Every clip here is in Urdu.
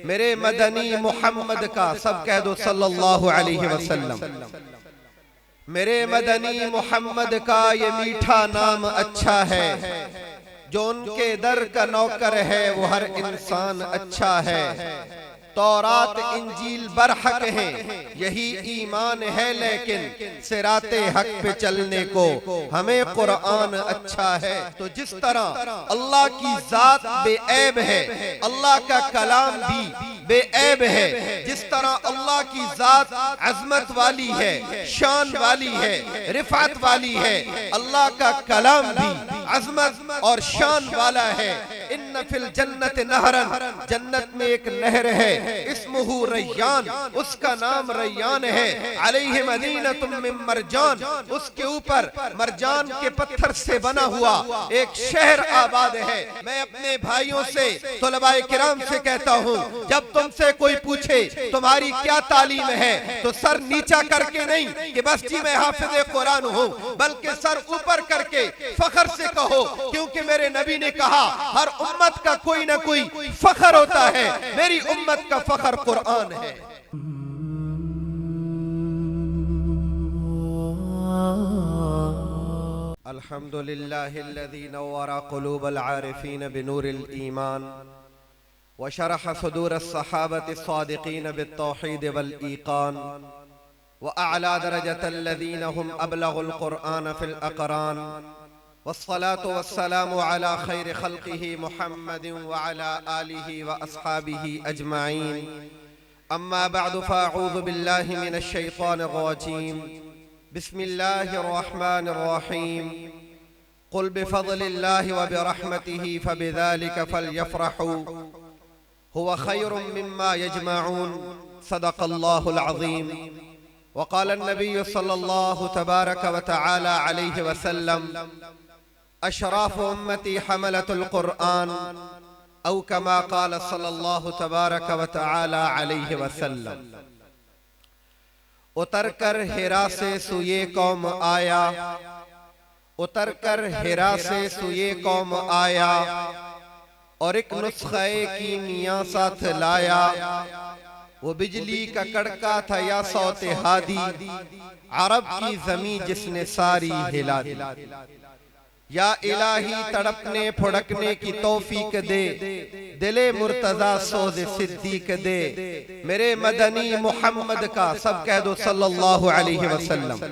میرے مدنی محمد کا سب کہہ دو صلی اللہ علیہ وسلم۔ میرے مدنی محمد کا یہ میٹھا نام اچھا ہے، جو ان کے در کا نوکر ہے وہ ہر انسان اچھا ہے۔ تورات انجیل برحق ہیں، یہی ایمان ہے، لیکن صراط حق پہ چلنے کو ہمیں قرآن اچھا ہے۔ تو جس طرح اللہ کی ذات بے عیب ہے، اللہ کا کلام بھی بے عیب ہے، جس طرح اللہ کی ذات عظمت والی ہے، شان والی ہے، رفعت والی ہے، اللہ کا کلام بھی عظمت اور شان والا ہے۔ ان فی الجنت نہرن، جنت میں ایک نہر ہے، اسمہ ریان، اس کا نام ریان ہے۔ علیہ مدینۃ من مرجان، اس کے اوپر مرجان کے پتھر سے بنا ہوا ایک شہر آباد ہے۔ میں اپنے بھائیوں سے، طلباء کرام سے کہتا ہوں، جب تم سے کوئی پوچھے تمہاری کیا تعلیم ہے تو سر نیچا کر کے نہیں کہ بس جی میں حافظ قرآن ہوں، بلکہ سر اوپر کر کے فخر سے کہو، کیونکہ میرے نبی نے کہا ہر امت کا کوئی نہ کوئی فخر ہوتا ہے، میری امت کا فخر قرآن ہے۔ الحمدللہ الذی نور قلوب العارفین بنور الایمان وشرح صدور الصحابة الصادقين بالتوحيد والإيقان وأعلى درجة الذين هم أبلغوا القرآن في الأقران، والصلاة والسلام على خير خلقه محمد وعلى آله وأصحابه أجمعين، أما بعد فأعوذ بالله من الشيطان الرجيم، بسم الله الرحمن الرحيم، قل بفضل الله وبرحمته فبذلك فليفرحوا هو خير مما يجمعون، صدق الله العظيم۔ وقال النبي صلى الله تبارك وتعالى عليه وسلم، أشراف أمتي حملة القرآن، أو كما قال صلى الله تبارك وتعالى عليه وسلم۔ اتر کر ہرا سے سوئے قوم آیا، اتر کر ہرا سے سوئے قوم آیا، اور ایک نسخہ کیمیا ساتھ لایا، وہ بجلی کا کڑکا تھا یا صوت ہادی، عرب کی زمین جس نے ساری ہلا دی۔ یا الہی تڑپنے پھڑکنے کی توفیق دے، دل مرتضی سوز صدیق دے، میرے مدنی محمد کا سب کہہ دو صلی اللہ علیہ وسلم۔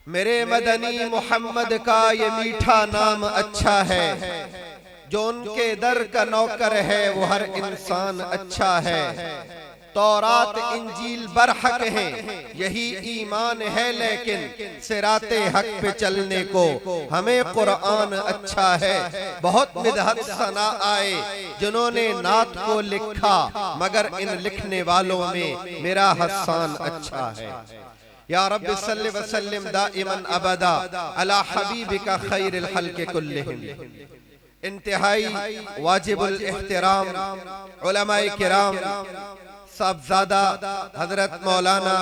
میرے مدنی محمد کا یہ میٹھا نام اچھا ہے، جو ان کے در کا نوکر ہے وہ ہر انسان اچھا ہے۔ تورات انجیل برحق ہیں، یہی ایمان ہے، لیکن صراط حق پہ چلنے کو ہمیں قرآن اچھا ہے۔ بہت مدحت ثنا آئے جنہوں نے نعت کو لکھا، مگر ان لکھنے والوں میں میرا حسان اچھا ہے۔ یا رب صلی وسلم دائما ابدا علی حبیبک خیر الخلق کلہم۔ انتہائی واجب الاحترام علماء کرام، صاحبزادہ حضرت مولانا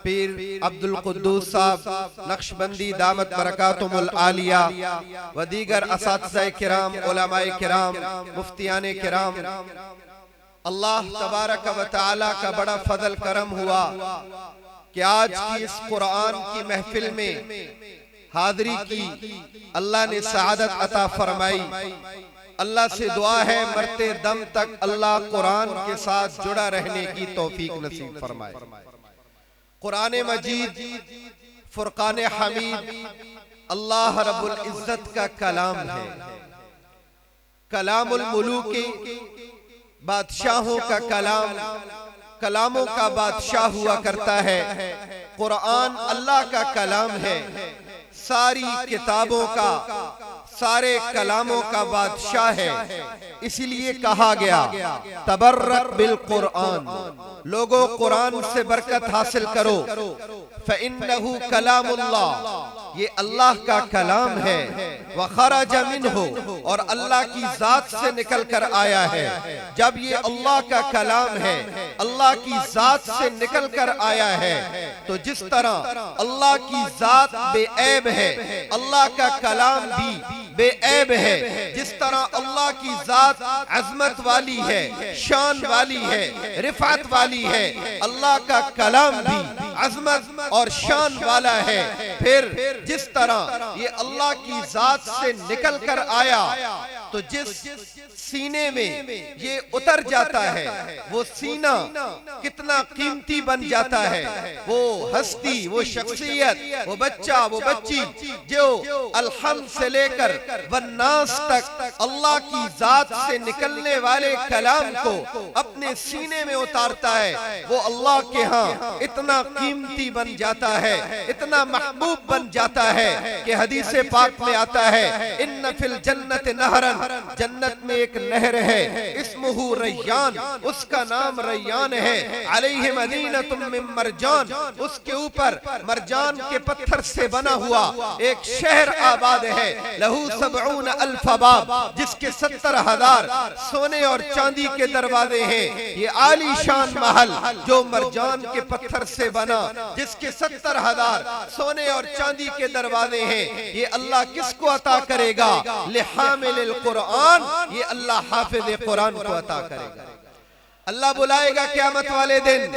پیر عبدالقدوس صاحب نقشبندی دامت برکاتہم العالیہ، و دیگر اساتذہ کرام، علماء کرام، مفتیان کرام، اللہ تبارک و تعالی کا بڑا فضل کرم ہوا کہ آج کی اس قرآن کی محفل میں حاضری کی، اللہ نے سعادت عطا فرمائی۔ اللہ سے دعا ہے مرتے دم تک اللہ قرآن کے ساتھ جڑا رہنے کی توفیق نصیب فرمائے۔ قرآن مجید، فرقان حمید، اللہ رب العزت کا کلام ہے، کلام الملوک، بادشاہوں کا کلام، کلاموں کا بادشاہ ہوا کرتا ہے۔ قرآن اللہ کا کلام ہے، ساری کتابوں کا، سارے کلاموں کا بادشاہ ہے، اسی لیے کہا گیا تبرک بالقرآن، لوگوں قرآن سے برکت حاصل کرو، فَإِنَّهُ كَلَامُ اللَّهِ، یہ اللہ کا کلام ہے، وَخَرَجَ مِنْهُ، اور اللہ کی ذات سے نکل کر آیا ہے۔ جب یہ اللہ کا کلام ہے اللہ کی ذات سے نکل کر آیا ہے، تو جس طرح اللہ کی ذات بے عیب ہے، اللہ کا کلام بھی بے عیب ہے، جس طرح اللہ کی ذات عظمت والی ہے، شان والی ہے، رفعت والی ہے، اللہ کا کلام بھی عظمت اور شان والا ہے۔ پھر جس طرح یہ اللہ کی ذات سے نکل کر آیا تو جس سینے میں یہ اتر جاتا ہے وہ سینہ کتنا قیمتی بن جاتا ہے، وہ ہستی، وہ شخصیت، وہ بچہ، وہ بچی جو الحمد سے لے کر والناس تک اللہ کی ذات سے نکلنے والے کلام کو اپنے سینے میں اتارتا ہے، وہ اللہ کے ہاں اتنا قیمتی بن جاتا ہے، اتنا محبوب بن جاتا ہے کہ حدیث پاک میں آتا ہے ان فی الجنت نہرن، جنت میں ایک نہر ہے، اسمہ ریان، اس کا نام ریان ہے، علیہ مدینۃ من مرجان، اس کے اوپر مرجان کے پتھر سے بنا ہوا ایک شہر آباد ہے، لہو 70,000 باب، جس کے 70,000 سونے اور چاندی کے دروازے ہیں، یہ عالی شان محل جو مرجان کے پتھر سے بنا، جس کے 70,000 سونے اور چاندی کے دروازے ہیں، یہ اللہ کس کو عطا کرے گا؟ لحامل القرآن، یہ اللہ حافظ قرآن کو عطا کرے گا۔ اللہ بلائے گا قیامت والے دن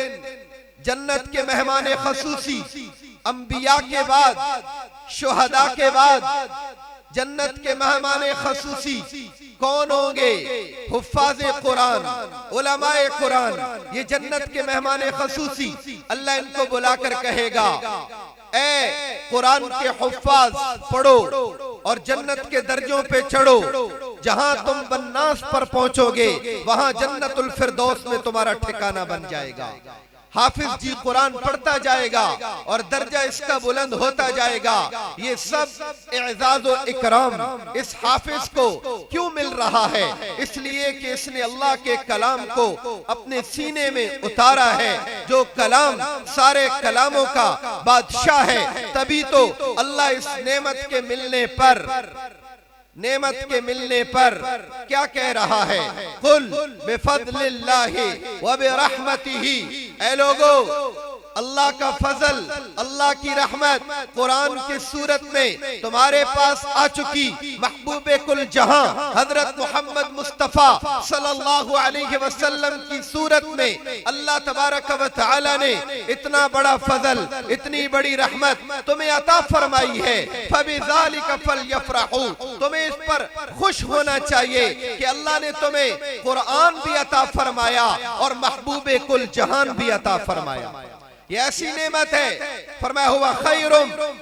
جنت کے مہمان خصوصی، انبیاء کے بعد، شہداء کے بعد جنت کے مہمان خصوصی کون ہوں گے؟ حفاظ قرآن، علماء قرآن، یہ جنت کے مہمان خصوصی۔ اللہ ان کو بلا کر کہے گا اے قرآن کے حفاظ، پڑھو اور جنت کے درجوں پہ چڑھو، جہاں تم بالناس پر پہنچو گے وہاں جنت الفردوس میں تمہارا ٹھکانہ بن جائے گا۔ حافظ جی قرآن پڑھتا جائے گا اور درجہ اس کا بلند ہوتا جائے گا۔ یہ سب اعزاز و اکرام اس حافظ کو کیوں مل رہا ہے؟ اس لیے کہ اس نے اللہ کے کلام کو اپنے سینے میں اتارا ہے، جو کلام سارے کلاموں کا بادشاہ ہے۔ تبھی تو اللہ اس نعمت کے ملنے پر کیا کہہ رہا ہے؟ قل بفضل اللہ وبرحمتہ، اے لوگو اللہ کا فضل، اللہ کی رحمت قرآن کی صورت میں تمہارے پاس آ چکی۔ محبوب کل جہاں حضرت محمد مصطفیٰ صلی اللہ علیہ وسلم کی صورت میں اللہ تبارک و تعالی نے اتنا بڑا فضل، اتنی بڑی رحمت تمہیں عطا فرمائی ہے۔ فَبِذَلِكَ فَلْيَفْرَحُوا، تمہیں اس پر خوش ہونا چاہیے کہ اللہ نے تمہیں قرآن بھی عطا فرمایا اور محبوب کل جہان بھی عطا فرمایا۔ یہ ایسی نعمت ہے، فرمایا ہوا خیر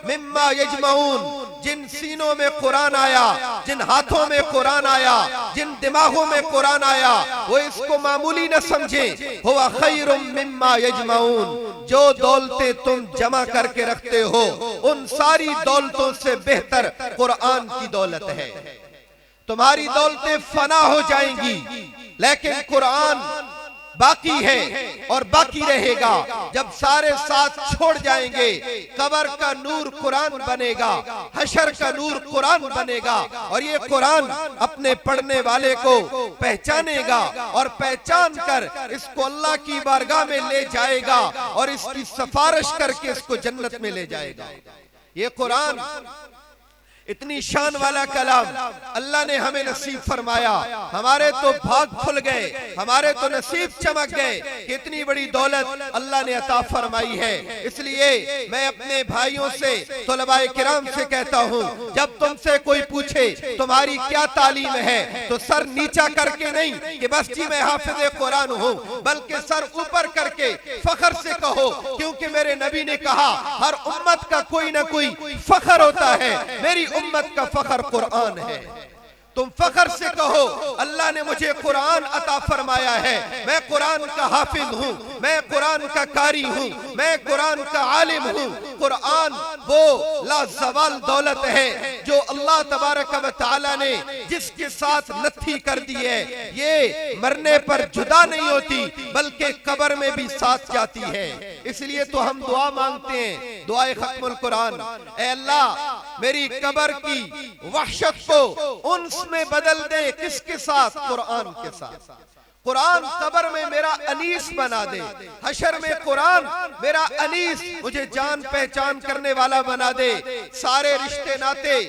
مما یجمعون، جن سینوں میں قرآن آیا، جن ہاتھوں میں قرآن آیا، جن دماغوں میں قرآن آیا، وہ اس کو معمولی نہ سمجھیں۔ ہوا خیر مما یجمعون، جو دولتیں تم جمع کر کے رکھتے ہو ان ساری دولتوں سے بہتر قرآن کی دولت ہے۔ تمہاری دولتیں فنا ہو جائیں گی لیکن قرآن باقی ہے اور باقی رہے گا۔ جب سارے ساتھ چھوڑ جائیں گے، قبر کا نور قرآن بنے گا، حشر کا نور قرآن بنے گا، اور یہ قرآن اپنے پڑھنے والے کو پہچانے گا اور پہچان کر اس کو اللہ کی بارگاہ میں لے جائے گا اور اس کی سفارش کر کے اس کو جنت میں لے جائے گا۔ یہ قرآن اتنی شان والا کلام اللہ نے ہمیں نصیب فرمایا۔ ہمارے تو بھاگ کھل گئے، ہمارے تو نصیب چمک گئے کہ اتنی بڑی دولت اللہ نے عطا فرمائی ہے۔ اس لیے میں اپنے بھائیوں سے، طلباء کرام سے کہتا ہوں، جب تم سے کوئی پوچھے تمہاری کیا تعلیم ہے تو سر نیچا کر کے نہیں کہ بس جی میں حافظ قرآن ہوں، بلکہ سر اوپر کر کے فخر سے کہو، کیونکہ میرے نبی نے کہا ہر امت کا کوئی نہ کوئی فخر ہوتا ہے، میری امت کا فخر قرآن ہے۔ تم فخر سے کہو اللہ نے مجھے قرآن عطا فرمایا ہے، میں قرآن کا حافظ ہوں، میں قرآن کا قاری ہوں، میں قرآن کا عالم ہوں۔ قرآن وہ لازوال دولت ہے جو اللہ تبارک و تعالی نے جس کے ساتھ نتھی کر دی ہے، یہ مرنے پر جدا نہیں ہوتی بلکہ قبر میں بھی ساتھ جاتی ہے۔ اس لیے تو ہم دعا مانگتے ہیں، دعائے ختم القرآن، اے اللہ میری قبر کی وحشت کو انس میں بدل دے، کس کے ساتھ؟ قرآن کے ساتھ۔ قرآن قبر میں میرا انیس بنا دے، حشر میں قرآن میرا انیس، مجھے جان پہچان کرنے والا بنا دے۔ سارے رشتے ناتے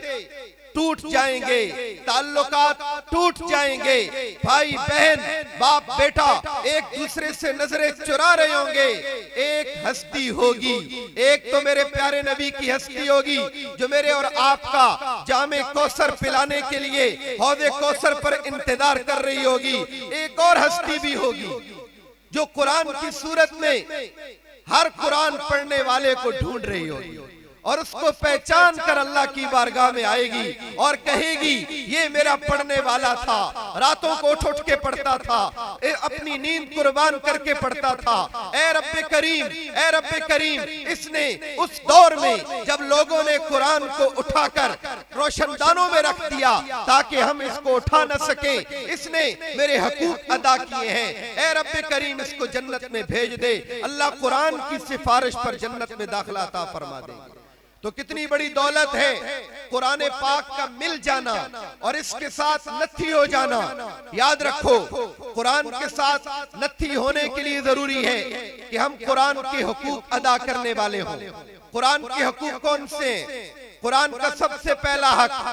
ٹوٹ جائیں گے، تعلقات ٹوٹ جائیں گے، بھائی بہن باپ بیٹا ایک دوسرے سے نظریں چرا رہے ہوں گے۔ ایک ہستی ہوگی، ایک تو میرے پیارے نبی کی ہستی ہوگی جو میرے اور آپ کا جام کوثر پلانے کے لیے حوض کوثر پر انتظار کر رہی ہوگی۔ ایک اور ہستی بھی ہوگی جو قرآن کی صورت میں ہر قرآن پڑھنے والے کو ڈھونڈ رہی ہوگی اور اس کو پہچان کر اللہ کی بارگاہ میں آئے گی اور کہے گی یہ میرا پڑھنے والا تھا، راتوں کو اٹھ کے پڑھتا تھا، اپنی نیند قربان کر کے پڑھتا تھا۔ اے رب کریم، اے رب کریم، اس نے اس دور میں جب لوگوں نے قرآن کو اٹھا کر روشن دانوں میں رکھ دیا تاکہ ہم اس کو اٹھا نہ سکیں، اس نے میرے حقوق ادا کیے ہیں۔ اے رب کریم اس کو جنت میں بھیج دے۔ اللہ قرآن کی سفارش پر جنت میں داخلہ عطا فرما دے۔ تو کتنی بڑی دولت ہے قرآن پاک کا مل جانا اور اس کے ساتھ نتھی ہو جانا۔ یاد رکھو قرآن کے ساتھ نتھی ہونے کے لیے ضروری ہے کہ ہم قرآن کے حقوق ادا کرنے والے ہوں۔ قرآن کے حقوق کون سے ہیں؟ قرآن کا سب سے پہلا حق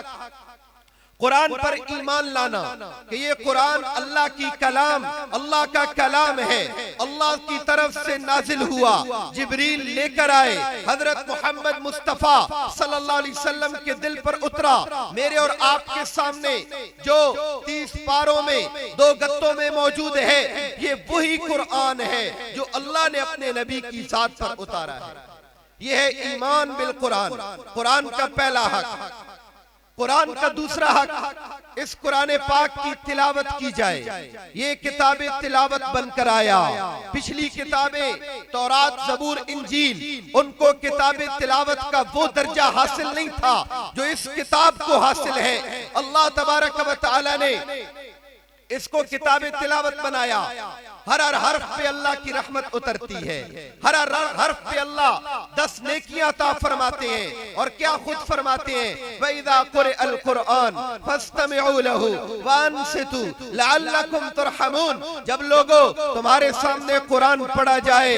قرآن پر ایمان لانا کہ یہ قرآن اللہ کی کلام، اللہ کا کلام ہے، اللہ کی طرف سے نازل ہوا، جبریل لے کر آئے، حضرت محمد مصطفیٰ صلی اللہ علیہ وسلم کے دل پر اترا۔ میرے اور آپ کے سامنے جو 30 پاروں میں 2 گتوں میں موجود ہے، یہ وہی قرآن ہے جو اللہ نے اپنے نبی کی ذات پر اتارا ہے۔ یہ ہے ایمان بالقرآن، قرآن کا پہلا حق۔ قرآن کا دوسرا حق اس قرآن پاک کی تلاوت کی جائے۔ یہ کتاب تلاوت بن کر آیا۔ پچھلی کتابیں تورات، زبور، انجیل، ان کو کتاب تلاوت کا وہ درجہ حاصل نہیں تھا جو اس کتاب کو حاصل ہے۔ اللہ تبارک و تعالی نے اس کو کتاب تلاوت بنایا۔ ہر حرف پہ اللہ کی رحمت اترتی ہے، ہر حرف پہ اللہ 10 نیکیاں عطا فرماتے ہیں۔ اور کیا خود فرماتے ہیں وَإِذَا قُرِئَ الْقُرْآنُ فَاسْتَمِعُوا لَهُ وَأَنصِتُوا لَعَلَّكُمْ تُرْحَمُونَ۔ جب لوگوں تمہارے سامنے قرآن پڑھا جائے،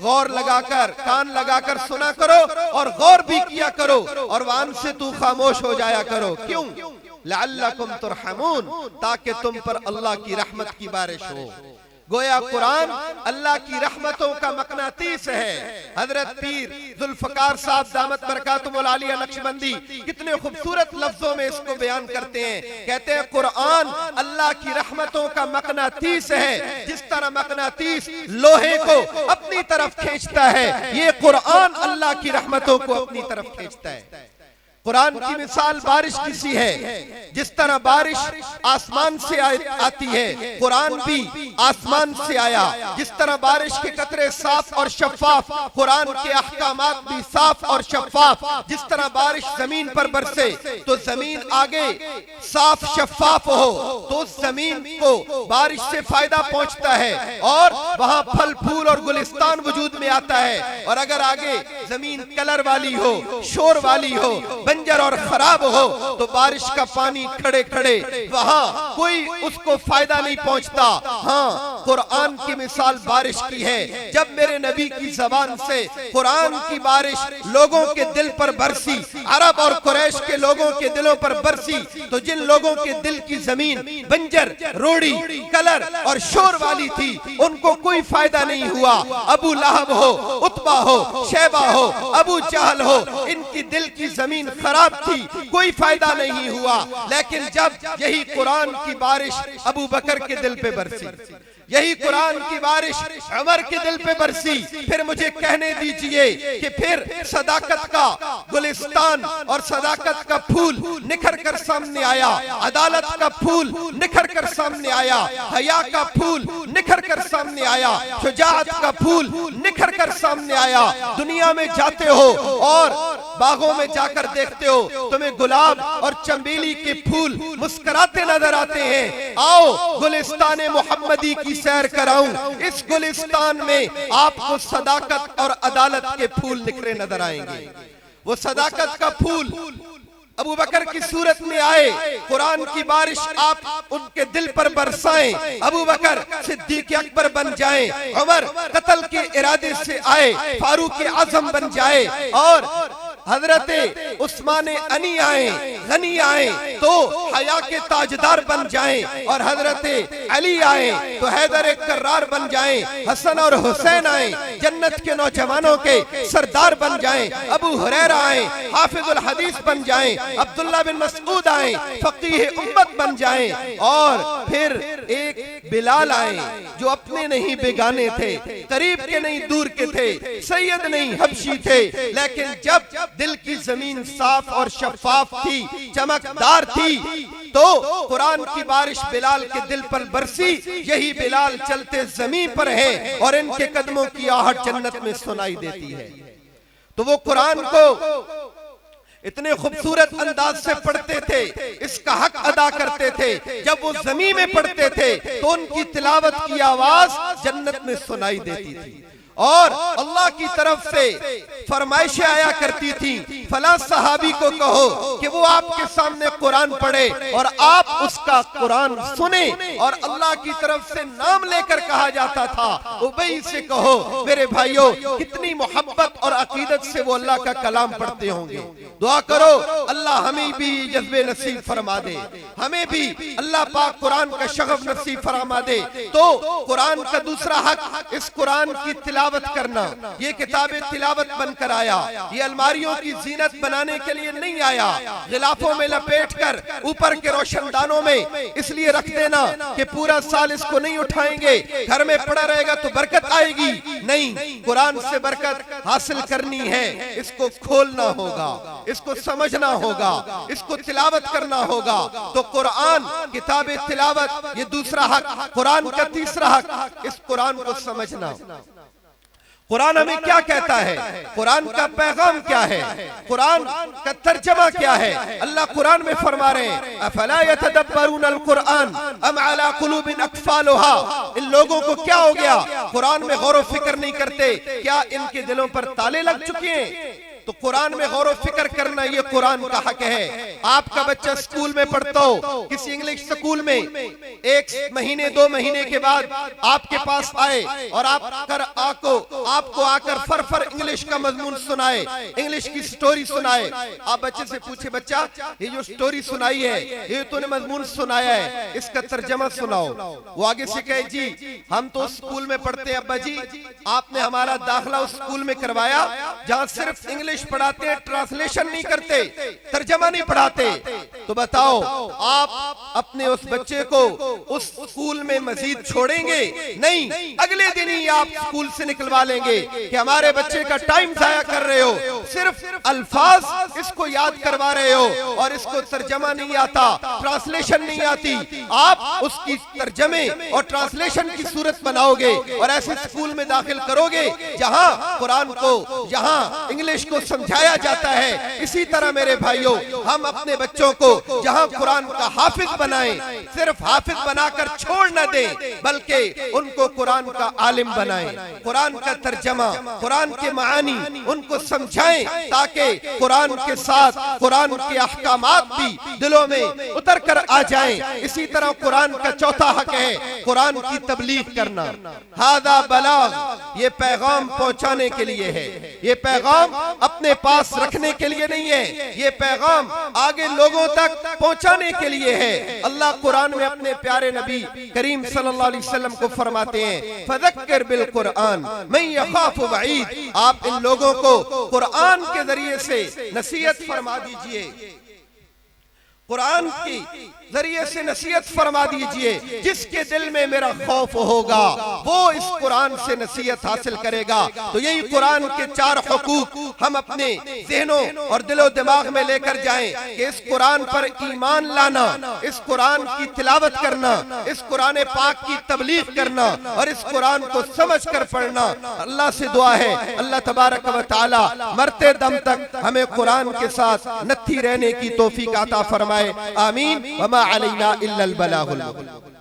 غور لگا کر، کان لگا کر سنا کرو اور غور بھی کیا کرو، اور وَأَنصِتُوا خاموش ہو جایا کرو۔ کیوں؟ لعلکم ترحمون، تاکہ تم پر اللہ کی رحمت کی بارش ہو۔ گویا قرآن اللہ کی رحمتوں کا مقناطیس ہے۔ حضرت پیر ذوالفقار صاحب دامت برکاتہم العالیہ نقشبندی کتنے خوبصورت لفظوں میں اس کو بیان کرتے ہیں۔ کہتے ہیں قرآن اللہ کی رحمتوں کا مقناطیس ہے، جس طرح مقناطیس لوہے کو اپنی طرف کھینچتا ہے، یہ قرآن اللہ کی رحمتوں کو اپنی طرف کھینچتا ہے۔ قرآن کی مثال بارش کی سی ہے، جس طرح بارش آسمان سے آتی ہے، قرآن بھی آسمان سے آیا۔ جس طرح بارش کے قطرے صاف اور شفاف، قرآن کے احکامات بھی صاف اور شفاف۔ جس طرح بارش زمین پر برسے تو زمین آگے صاف شفاف ہو تو اس زمین کو بارش سے فائدہ پہنچتا ہے اور وہاں پھل پھول اور گلستان وجود میں آتا ہے۔ اور اگر آگے زمین کلر والی ہو، شور والی ہو، بنجر اور خراب ہو تو بارش کا پانی کھڑے کھڑے وہاں کوئی اس کو فائدہ نہیں پہنچتا۔ ہاں، قرآن کی مثال بارش کی ہے۔ جب میرے نبی کی زبان سے قرآن کی بارش لوگوں کے دل پر برسی، عرب اور قریش کے لوگوں کے دلوں پر برسی، تو جن لوگوں کے دل کی زمین بنجر، روڑی، کلر اور شور والی تھی، ان کو کوئی فائدہ نہیں ہوا۔ ابو لہب ہو، عتبہ ہو، شیبہ ہو، ابو جہل ہو، ان کی دل کی زمین خراب تھی، کوئی فائدہ نہیں ہوا۔ لیکن جب یہی قرآن کی بارش ابو بکر کے دل پہ برسی، یہی قرآن کی بارش عمر کے دل پہ برسی، پھر مجھے کہنے دیجئے کہ پھر صداقت کا گلستان اور صداقت کا پھول نکھر کر سامنے آیا، عدالت کا پھول نکھر کر سامنے آیا، حیا کا پھول نکھر کر سامنے آیا، شجاعت کا پھول نکھر کر سامنے آیا۔ دنیا میں جاتے ہو اور باغوں میں جا کر دیکھتے ہو، تمہیں گلاب اور چنبیلی کے پھول مسکراتے نظر آتے ہیں۔ آؤ گلستان محمدی کی سیر کراؤں، اس گلستان میں آپ کو صداقت اور عدالت کے پھول نکھرے نظر آئیں گے۔ وہ صداقت کا پھول ابو بکر کی صورت میں آئے، قرآن کی بارش آپ ان کے دل پر برسائیں، ابو بکر صدیق اکبر بن جائیں، عمر قتل کے ارادے سے آئے، فاروق اعظم بن جائے، اور حضرت عثمان غنی آئیں تو حیا کے تاجدار بن جائیں، اور حضرت علی آئیں تو حیدر کرار بن جائیں، حسن اور حسین آئیں جنت کے نوجوانوں کے سردار بن جائیں، ابو ہریرہ آئیں حافظ الحدیث بن جائیں، عبداللہ بن مسعود آئیں فقیہ امت بن جائیں، اور پھر ایک بلال آئیں جو اپنے نہیں بیگانے تھے، قریب کے نہیں دور کے تھے، سید نہیں حبشی تھے، لیکن جب دل کی زمین صاف اور شفاف تھی، چمکدار تھی، تو قرآن کی بارش بلال کے دل پر برسی، یہی بلال چلتے زمین پر ہے اور ان کے قدموں کی آہٹ جنت میں سنائی دیتی ہے۔ تو وہ قرآن کو اتنے خوبصورت انداز سے پڑھتے تھے، اس کا حق ادا کرتے تھے، جب وہ زمین میں پڑھتے تھے تو ان کی تلاوت کی آواز جنت میں سنائی دیتی تھی، اور اللہ کی طرف سے فرمائشیں آیا کرتی تھی، فلاں صحابی کو کہو کہ وہ آپ کے سامنے قرآن پڑھے اور آپ اس کا قرآن سنیں، اور اللہ کی طرف سے نام لے کر کہا جاتا تھا ابی سے کہو۔ میرے بھائیوں، کتنی محبت اور عقیدت سے وہ اللہ کا کلام پڑھتے ہوں گے۔ دعا کرو اللہ ہمیں بھی جذبے نصیب فرما دے، ہمیں بھی اللہ پاک قرآن کا شغف نصیب فرما دے۔ تو قرآن کا دوسرا حق اس قرآن کی تلاوت کرنا، یہ کتاب تلاوت بن کر آیا، یہ الماریوں کی زینت بنانے کے لیے نہیں آیا، غلافوں میں لپیٹ کر اوپر کے روشن دانوں میں اس لیے رکھ دینا کہ پورا سال اس کو نہیں اٹھائیں گے، گھر میں پڑا رہے گا تو برکت آئے گی، نہیں، قرآن سے برکت حاصل کرنی ہے، اس کو کھولنا ہوگا، اس کو سمجھنا ہوگا، اس کو تلاوت کرنا ہوگا۔ تو قرآن کتاب تلاوت یہ دوسرا حق، قرآن کا تیسرا حق اس قرآن کو سمجھنا۔ قرآن ہمیں کیا کہتا ہے؟ قرآن کا پیغام کیا ہے؟ قرآن کا ترجمہ کیا ہے؟ اللہ قرآن میں فرما رہے ہیں افلا یتدبرون القرآن ام علی قلوب اقفالها، ان لوگوں کو کیا ہو گیا؟ قرآن میں غور و فکر نہیں کرتے، کیا ان کے دلوں پر تالے لگ چکے ہیں؟ تو قرآن میں غور و فکر کرنا یہ قرآن کا حق ہے۔ آپ کا بچہ سکول میں پڑھتا ہو، کسی انگلش سکول میں، ایک مہینے 2 مہینے کے بعد آپ کے پاس آئے اور آپ کو آ کر فر انگلش کا مضمون سنائے، انگلش کی سٹوری سنائے، آپ بچے سے پوچھے بچہ یہ جو سٹوری سنائی ہے، یہ تو نے مضمون سنایا ہے، اس کا ترجمہ سناؤ۔ وہ آگے سے کہے جی ہم تو سکول میں پڑھتے ہیں ابا جی، آپ نے ہمارا داخلہ اس سکول میں کروایا جہاں صرف انگلش پڑھاتے، ٹرانسلیشن نہیں کرتے، ترجمہ نہیں پڑھاتے، تو بتاؤ آپ اپنے اس بچے کو اس سکول میں مزید چھوڑیں گے؟ نہیں، اگلے دن ہی آپ سکول سے نکلوا لیں گے کہ ہمارے بچے کا ٹائم ضائع کر رہے ہو، صرف الفاظ اس کو یاد کروا رہے ہو اور اس کو ترجمہ نہیں آتا، ٹرانسلیشن نہیں آتی۔ آپ اس کی ترجمے اور ٹرانسلیشن کی صورت بناؤ گے اور ایسے سکول میں داخل کرو گے جہاں قرآن کو، جہاں انگلش کو سمجھایا جاتا ہے۔ اسی طرح میرے بھائیوں، ہم اپنے بچوں کو جہاں قرآن کا حافظ بنائیں، صرف حافظ بنا کر چھوڑ نہ دیں، بلکہ ان کو قرآن کا عالم بنائیں، قرآن کا ترجمہ، قرآن کے معانی ان کو سمجھائیں، تاکہ قرآن کے ساتھ قرآن کے احکامات بھی دلوں میں اتر کر آ جائیں۔ اسی طرح قرآن کا چوتھا حق ہے قرآن کی تبلیغ کرنا۔ ھذا بلاغ، یہ پیغام پہنچانے کے لیے ہے، یہ پیغام اپنے پاس رکھنے کے لیے نہیں ہے، یہ پیغام آگے لوگوں تک پہنچانے کے لیے ہے۔ اللہ قرآن میں اپنے پیارے نبی کریم صلی اللہ علیہ وسلم کو فرماتے ہیں فذکر بالقرآن من یخاف وعید، آپ ان لوگوں کو قرآن کے ذریعے سے نصیحت فرما دیجئے، قرآن کی ذریعے سے نصیحت فرما دیجئے، جس کے دل میں میرا خوف ہوگا وہ اس قرآن سے نصیحت حاصل کرے گا۔ تو یہی قرآن کے 4 حقوق ہم اپنے ذہنوں اور دل و دماغ میں لے کر جائیں کہ اس قرآن پر ایمان لانا، اس قرآن کی تلاوت کرنا، اس قرآن پاک کی تبلیغ کرنا اور اس قرآن کو سمجھ کر پڑھنا۔ اللہ سے دعا ہے اللہ تبارک و تعالی مرتے دم تک ہمیں قرآن کے ساتھ نتھی رہنے کی توفیق عطا فرمائے، آمین۔ وما علینا الا البلاغ المبین۔